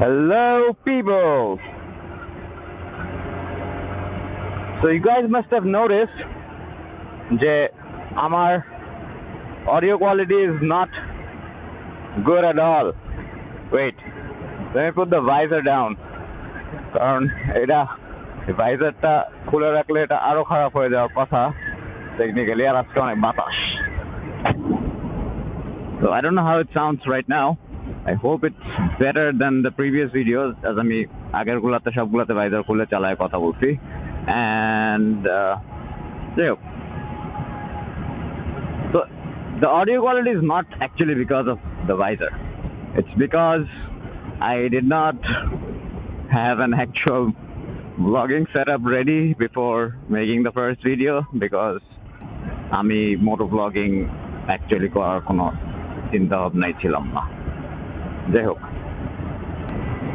Hello, people. So you guys must have noticed that our audio quality is not good at all. Wait, let me put the visor down. কারণ এটা ভাইজারটা খুলে রাখলে এটা আরো খারাপ হয়ে যাওয়ার কথা টেকনিক্যালি, আর আজকে অনেক বাতাস। So I don't know how it sounds right now. I hope it's better than the previous videos, as আমি আগের গুলাতে সবগুলাতে ভাইজার খুলে চালায় কথা বলছি। And so the audio quality is not actually because of the visor. It's because I did not have an actual vlogging setup ready before making the first video, because আমি MotoVlogging actually করার কোনো চিন্তা ভাবনাই ছিলাম না। যাই হোক,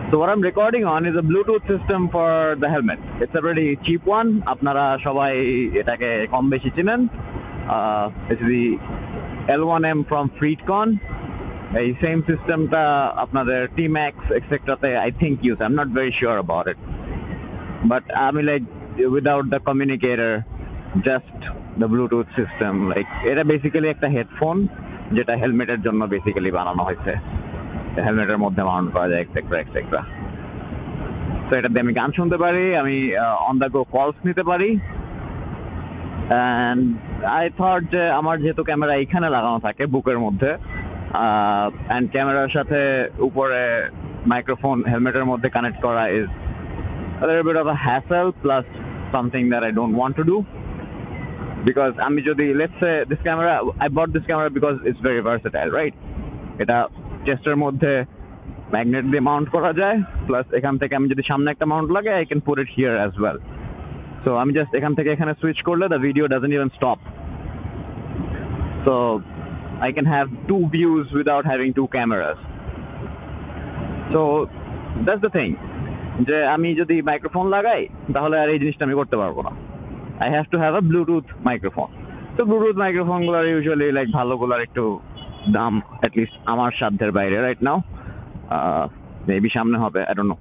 so what I'm recording on is a Bluetooth system for the helmet. It's a pretty cheap one. আপনারা সবাই এটাকে কম বেশি চিনেন। It's the L1M from Freedconn. এই সেম সিস্টেমটা আপনাদের T-Max এক্সেট্রাতে I think use. I'm not very sure about it. But আমি like without the communicator, just the Bluetooth system. Like এটা বেসিক্যালি একটা হেডফোন যেটা হেলমেটের জন্য বেসিক্যালি বানানো হয়েছে। হেলমেটের মধ্যে মাউন্ট করা যায় এক্সেট্রা। তো এটা দিয়ে আমি গান শুনতে পারি, আমি অন দ্য গো কলস নিতে পারি। অ্যান্ড আই থট যে আমার যেহেতু ক্যামেরা এইখানে লাগানো থাকে বুকের মধ্যে, অ্যান্ড ক্যামেরার সাথে উপরে মাইক্রোফোন হেলমেটের মধ্যে কানেক্ট করা is a little bit of a hassle plus something that I don't want to do, because আমি যদি let's say this camera, I bought this camera because it's very versatile, right? এটা চেস্টের মধ্যে magnet দিয়ে Mount করা যায়, plus এখান থেকে আমি যদি সামনে একটা মাউন্ট লাগে I can put it here as well. So আমি জাস্ট এখান থেকে এখানে সুইচ করলে the video doesn't even stop. So I can have two views without having two cameras. So that's the thing, যে আমি যদি মাইক্রোফোন লাগাই তাহলে আর এই জিনিসটা আমি করতে পারবো না। I have to have a Bluetooth microphone. So Bluetooth microphoneগুলোর ইউজুয়ালি লাইক ভালোগুলোর একটু দাম অ্যাটলিস্ট আমার সাধ্যের বাইরে রাইট নাও। মেবি সামনে হবে, I don't know.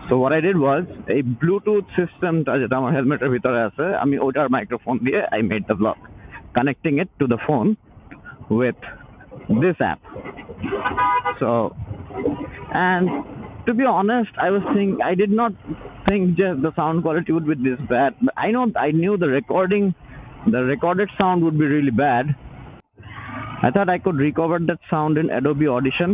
So what I did was এই ব্লুটুথ সিস্টেমটা যেটা আমার হেলমেটের ভিতরে আছে, আমি ওটার মাইক্রোফোন দিয়ে I made the vlog, connecting it to the phone with this app. So, and to be honest, I did not think just the sound quality would be this bad. But I knew the recorded sound would be really bad. I thought I could recover that sound in Adobe Audition.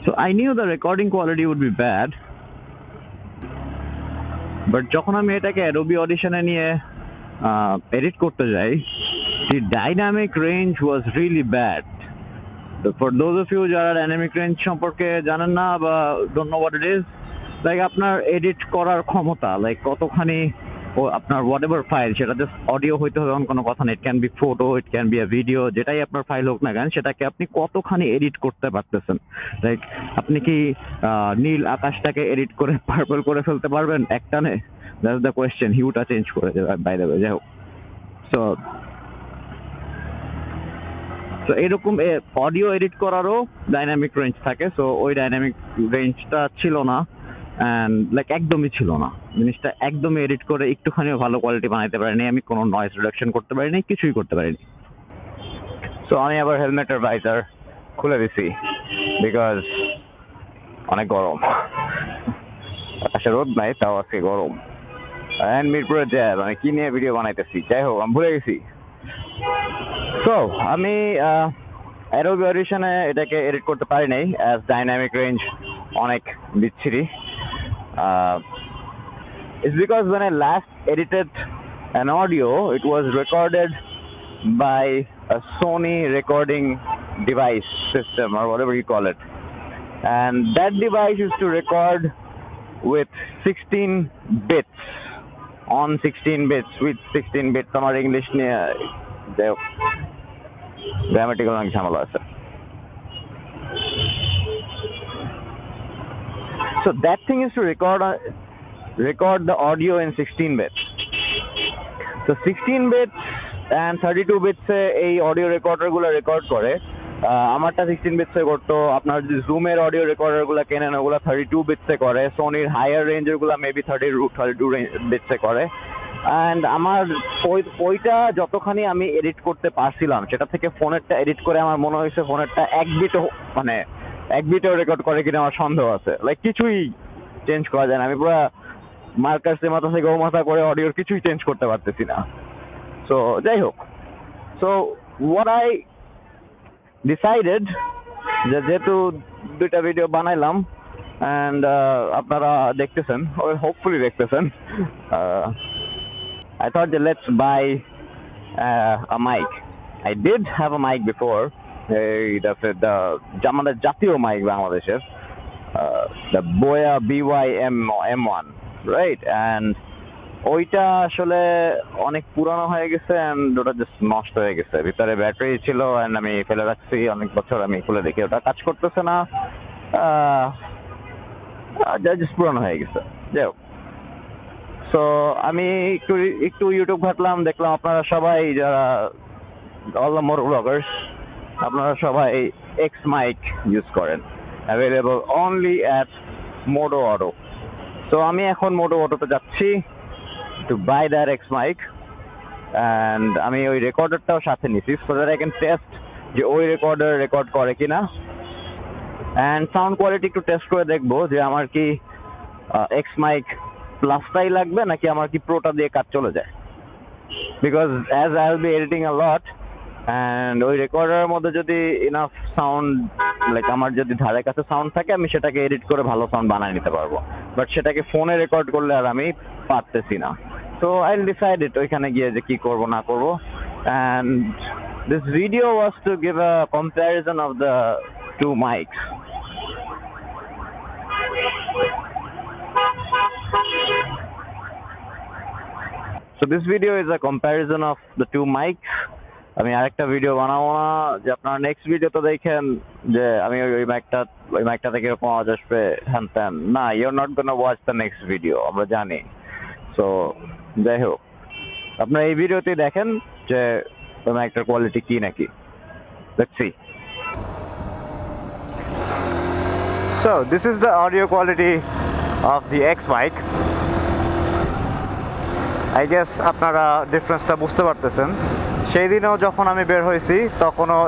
So I knew the recording quality would be bad, but যখন আমি এটাকে Adobe Audition এ নিয়ে edit করতে যাই, the dynamic range was really bad. For those of you যারা dynamic range সম্পর্কে জানেন না বা don't know what it is, like আপনার edit করার ক্ষমতা, like কতখানি আপনার whatever ফাইল, সেটা জাস্ট অডিও হইতে হবে এমন কোনো কথা নেই। It can be photo, it can be a video, যেটাই আপনার ফাইল হোক না কেন সেটাকে আপনি কতখানি এডিট করতে পারতেছেন। লাইক আপনি কি নীল আকাশটাকে এডিট করে পার্পল করে ফেলতে পারবেন একটানে? That's the question. হিউটা চেঞ্জ করে দেবে বাই দ্য ওয়ে। যাই হোক, সো এরকম অডিও এডিট করারও ডাইনামিক রেঞ্জ থাকে। সো ওই ডাইনামিক রেঞ্জটা ছিল না, অ্যান্ড লাইক একদমই ছিল না। জিনিসটা একদমই এডিট করে একটুখানিও ভালো কোয়ালিটি বানাইতে পারিনি আমি, কোনো নয়েজ রিডাকশন করতে পারিনি, কিছুই করতে পারিনি। সো আমি আবার হেলমেটের ভাইজার খুলে দিছি, বিকজ অনেক গরম। আচ্ছা, রোদ নাই, তাও আজকে গরম। অ্যান্ড মিরপুরের জ্যাব, আমি কি নিয়ে ভিডিও বানাইতেছি, যাই হোক আমি ভুলে গেছি। সো আমি Adobe Audition এ এটাকে এডিট করতে পারি নাই, অ্যাজ ডাইনামিক রেঞ্জ অনেক বিচ্ছিরি। It's because when I last edited an audio, it was recorded by a Sony recording device system or whatever you call it, and that device used to record with 16 bits, on 16 bits, with 16 bits. আমার English নিয়ে grammatical অনেক ঝামেলা আছে। So that thing is to record the audio in 16 bits. So 16 bits and 32 bits এই audio রেকর্ডারগুলো record করে। আমারটা 16 বিটসে করতো। আপনার যদি জুমের অডিও রেকর্ডারগুলো কেনেন ওগুলো 32 বিটসে করে। সোনির হায়ার রেঞ্জেরগুলো মেবি 32 বিটসে করে। অ্যান্ড আমার ওইটা যতখানি আমি এডিট করতে পারছিলাম সেটা থেকে ফোনেরটা এডিট করে আমার মনে হয়েছে ফোনেরটা এক বিটও রেকর্ড করে কিনা আমার সন্দেহ আছে। লাইক কিছুই চেঞ্জ করা যায় না। আমি পুরো মার্কার সে মাথা থেকে ও মাথা করে অডিওর কিছুই চেঞ্জ করতে পারতেছি না। সো যাই হোক, সো what I decided যেহেতু দুইটা ভিডিও বানাইলাম and আপনারা দেখতেছেন, hopefully দেখতেছেন, I thought that let's buy a mic. I did have a mic before, আমাদের জাতীয় মাইক বাংলাদেশের, the Boya BYM M1, right? And ওইটা আসলে অনেক পুরানো হয়ে গেছে and ওটা জাস্ট নষ্ট হয়ে গেছে। ভিতরে ব্যাটারি ছিল and আমি ফেলে রাখছি অনেক বছর। আমি খুলে দেখি ওটা কাজ করতেছে না, জাস্ট পুরানো হয়ে গেছে। যাই হোক, সো আমি একটু ইউটিউব ঘাটলাম, দেখলাম আপনারা সবাই যারা all the MotoVloggers আপনারা সবাই X mic ইউজ করেন, available only at Moto Auto. So আমি এখন Moto Autoতে যাচ্ছি to buy that X mic and আমি ওই রেকর্ডারটাও সাথে নিছি so that I can test যে ওই রেকর্ডার রেকর্ড করে কিনা and sound quality একটু টেস্ট করে দেখবো যে আমার কি X mic প্লাসটাই লাগবে নাকি আমার কি প্রোটা দিয়ে কাজ চলে যায়, because as I will be editing a lot and ওই রেকর্ডারের মধ্যে যদি ইনাফ সাউন্ড লাইক আমার যদি ধারে কাছে সাউন্ড থাকে আমি সেটাকে এডিট করে ভালো সাউন্ড বানিয়ে নিতে পারবো, বাট সেটাকে ফোনে রেকর্ড করলে আর আমি পারতেছি না। So I'll decide it ওইখানে গিয়ে যে কি করব না করব। And this video was to give a comparison of the two mics. So this video is a comparison of the two mics. আমি আরেকটা ভিডিও বানাবো না যে আপনারা নেক্সট ভিডিওতে দেখেন যে আমি ওই মাইকটা থেকে এরকম আওয়াজ আসবে হ্যান ত্যান। না, your not gonna watch the next video, আমরা জানি। সো যাই হোক, আপনারা এই ভিডিওতে দেখেন যে ওই মাইকটার কোয়ালিটি কি নাকি। Let's see. So this is the audio quality of the X mic. I guess আপনারা ডিফারেন্সটা বুঝতে পারতেছেন। সেই দিনেও যখন আমি বের হয়েছি তখনও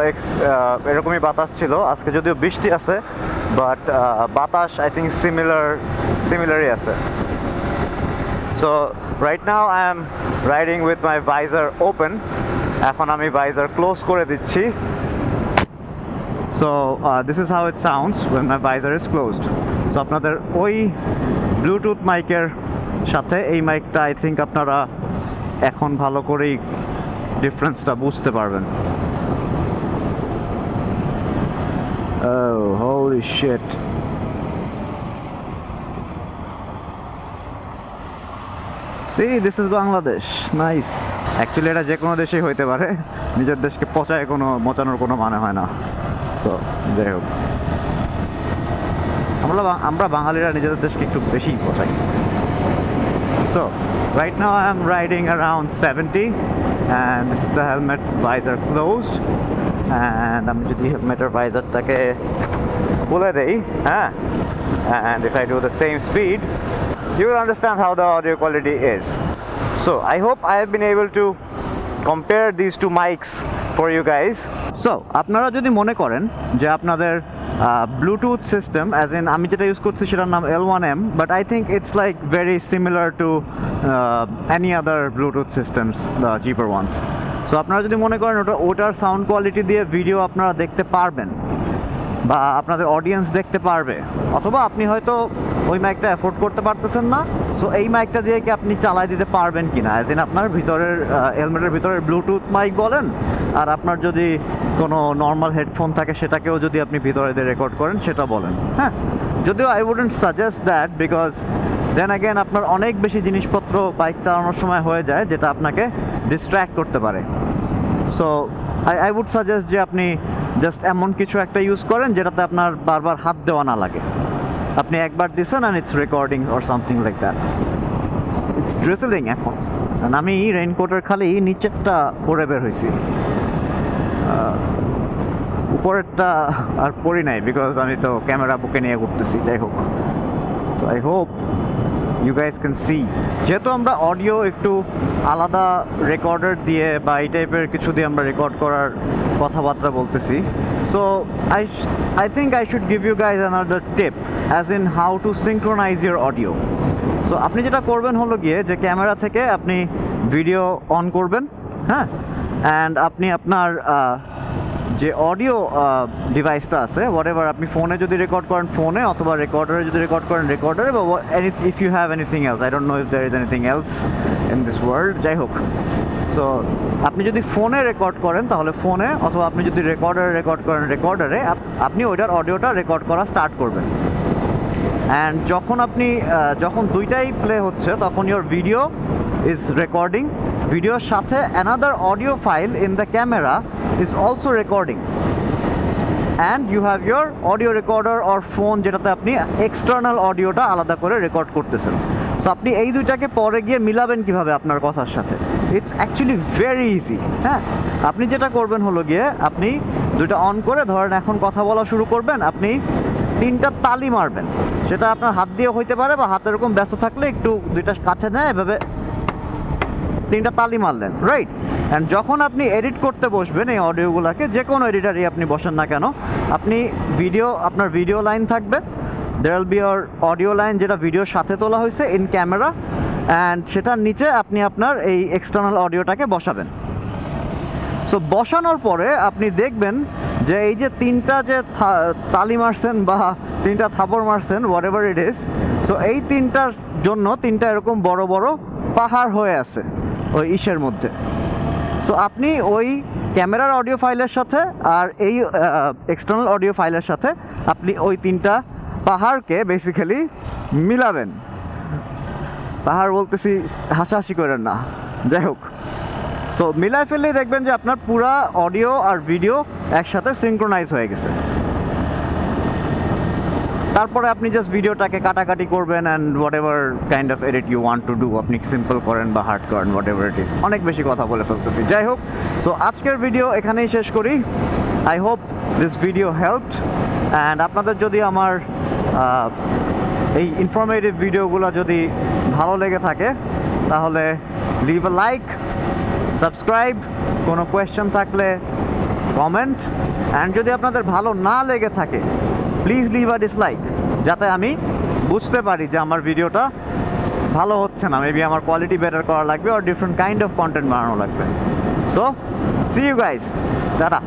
এরকমই বাতাস ছিল। আজকে যদিও বৃষ্টি আছে বাট বাতাস আই থিঙ্ক সিমিলারই আছে। So right now I am riding with my visor open. এখন আমি ভাইজার ক্লোজ করে দিচ্ছি। So this is how it sounds when my visor is closed. So আপনাদের ওই ব্লুটুথ মাইকের সাথে এই মাইকটা আই থিঙ্ক আপনারা এখন ভালো করেই ডিফারেন্সটা বুঝতে পারবেন। Oh, holy shit. See, this is Bangladesh. Nice. Actually এটা যে কোনো দেশেই হইতে পারে, নিজের দেশকে মচানোর কোনো মানে হয় না। সো যাই হোক, আমরা বাঙালিরা নিজেদের দেশকে একটু বেশি পচাই। So right now I am riding around 70 and this is the helmet visor closed, and আমি যদি হেলমেটের ভাইজারটাকে খুলে দেই, হ্যাঁ, and if I do the same speed you will understand how the audio quality is. So I hope I have been able to compare these two mics for you guys. So আপনারা যদি মনে করেন যে আপনাদের Bluetooth system as in আমি যেটা use করছি সেটার নাম L1M, but I think it's like very similar to any other Bluetooth systems, the cheaper ones. So আপনারা যদি মনে করেন ওটার সাউন্ড কোয়ালিটি দিয়ে ভিডিও আপনারা দেখতে পারবেন বা আপনাদের অডিয়েন্স দেখতে পারবে, অথবা আপনি হয়তো ওই মাইকটা অ্যাফোর্ড করতে পারতেছেন না, সো এই মাইকটা দিয়ে কি আপনি চালাই দিতে পারবেন কিনা, অ্যাজ ইন আপনার ভিতরের হেলমেটের ভিতরের ব্লুটুথ মাইক বলেন, আর আপনার যদি কোনো নর্মাল হেডফোন থাকে সেটাকেও যদি আপনি ভিতরে দিয়ে রেকর্ড করেন সেটা বলেন, হ্যাঁ। যদিও I wouldn't suggest that, because then again আপনার অনেক বেশি জিনিসপত্র বাইক চালানোর সময় হয়ে যায় যেটা আপনাকে ডিস্ট্র্যাক্ট করতে পারে। সো আই উড সাজেস্ট যে আপনি জাস্ট এমন কিছু একটা ইউজ করেন যেটাতে আপনার বারবার হাত দেওয়া না লাগে। আপনি একবার দিছেন and it's recording or something like that. It's ড্রেসেলিং এখন, কারণ আমি রেইনকোটের খালি নিচেরটা পরে বের হয়েছি, উপরেরটা আর পরি নাই, বিকজ আমি তো ক্যামেরা বুকে নিয়ে ঘুরতেছি। যাই হোক, তো I hope you guys can see. যেহেতু আমরা অডিও একটু আলাদা রেকর্ডার দিয়ে বা এই টাইপের কিছু দিয়ে আমরা রেকর্ড করার কথাবার্তা বলতেছি, so I think I should give you guys another tip as in how to synchronize your audio. So আপনি যেটা করবেন হলো গিয়ে যে ক্যামেরা থেকে আপনি ভিডিও অন করবেন, হ্যাঁ, অ্যান্ড আপনি আপনার যে অডিও ডিভাইসটা আছে, হোয়াটএভার, আপনি ফোনে যদি রেকর্ড করেন ফোনে, অথবা রেকর্ডারে যদি রেকর্ড করেন রেকর্ডারে, বা if you have anything else, I don't know if there is anything else in this world, যাই হোক। সো আপনি যদি ফোনে রেকর্ড করেন তাহলে ফোনে, অথবা আপনি যদি রেকর্ডারে রেকর্ড করেন রেকর্ডারে, আপনি ওইটার অডিওটা রেকর্ড করা স্টার্ট করবেন। অ্যান্ড যখন দুইটাই প্লে হচ্ছে তখন ইয়োর ভিডিও ইজ রেকর্ডিং, ভিডিওর সাথে another audio file in the camera is also recording, and you have your audio recorder or phone, যেটাতে আপনি এক্সটার্নাল অডিওটা আলাদা করে রেকর্ড করতেছেন। সো আপনি এই দুইটাকে পরে গিয়ে মিলাবেন কিভাবে আপনার কথার সাথে, ইটস অ্যাকচুয়ালি ভেরি ইজি। হ্যাঁ, আপনি যেটা করবেন হলো গিয়ে আপনি দুইটা অন করে, ধরেন এখন কথা বলা শুরু করবেন, আপনি 3টা তালি মারবেন, সেটা আপনার হাত দিয়ে হইতে পারে, বা হাত এরকম ব্যস্ত থাকলে একটু দুইটা কাছে নেয় এভাবে 3টা তালি মারলেন, রাইট। অ্যান্ড যখন আপনি এডিট করতে বসবেন এই অডিওগুলোকে, যে কোনো এডিটারই আপনি বসেন না কেন, আপনি আপনার ভিডিও লাইন থাকবে, there will be your audio line যেটা ভিডিওর সাথে তোলা হয়েছে ইন ক্যামেরা, অ্যান্ড সেটার নিচে আপনি আপনার এই এক্সটার্নাল অডিওটাকে বসাবেন। সো বসানোর পরে আপনি দেখবেন যে এই যে 3টা যে তালি মারছেন বা 3টা থাপড় মারছেন, what ever it is, so এই 3টার জন্য 3টা এরকম বড় বড় পাহাড় হয়ে আছে ওই ইসের মধ্যে। সো আপনি ওই ক্যামেরার অডিও ফাইলের সাথে আর এই এক্সটার্নাল অডিও ফাইলের সাথে আপনি ওই 3টা পাহাড়কে বেসিক্যালি মিলাবেন। পাহাড় বলতেছি, হাসাহাসি করেন না, যাই হোক। সো মিলাই ফেললেই দেখবেন যে আপনার পুরা অডিও আর ভিডিও একসাথে সিঙ্ক্রোনাইজ হয়ে গেছে। তারপরে আপনি জাস্ট ভিডিওটাকে কাটাকাটি করবেন, and whatever kind of edit you want to do, আপনি সিম্পল করেন বা হার্ড করেন, হোয়াট এভার ইট ইজ। অনেক বেশি কথা বলে ফেলতেছি, যাই হোক। সো আজকের ভিডিও এখানেই শেষ করি। I hope this video helped, and আপনাদের যদি আমার এই ইনফরমেটিভ ভিডিওগুলো যদি ভালো লেগে থাকে তাহলে লিভ আ লাইক, সাবস্ক্রাইব, কোনো কোয়েশ্চেন থাকলে কমেন্ট, অ্যান্ড যদি আপনাদের ভালো না লেগে থাকে প্লিজ লিভ আ ডিসলাইক, যাতে আমি বুঝতে পারি যে আমার ভিডিওটা ভালো হচ্ছে না, মেবি আমার কোয়ালিটি বেটার করা লাগবে, আর ডিফারেন্ট কাইন্ড অফ কন্টেন্ট বানানো লাগবে। So see you guys, tata.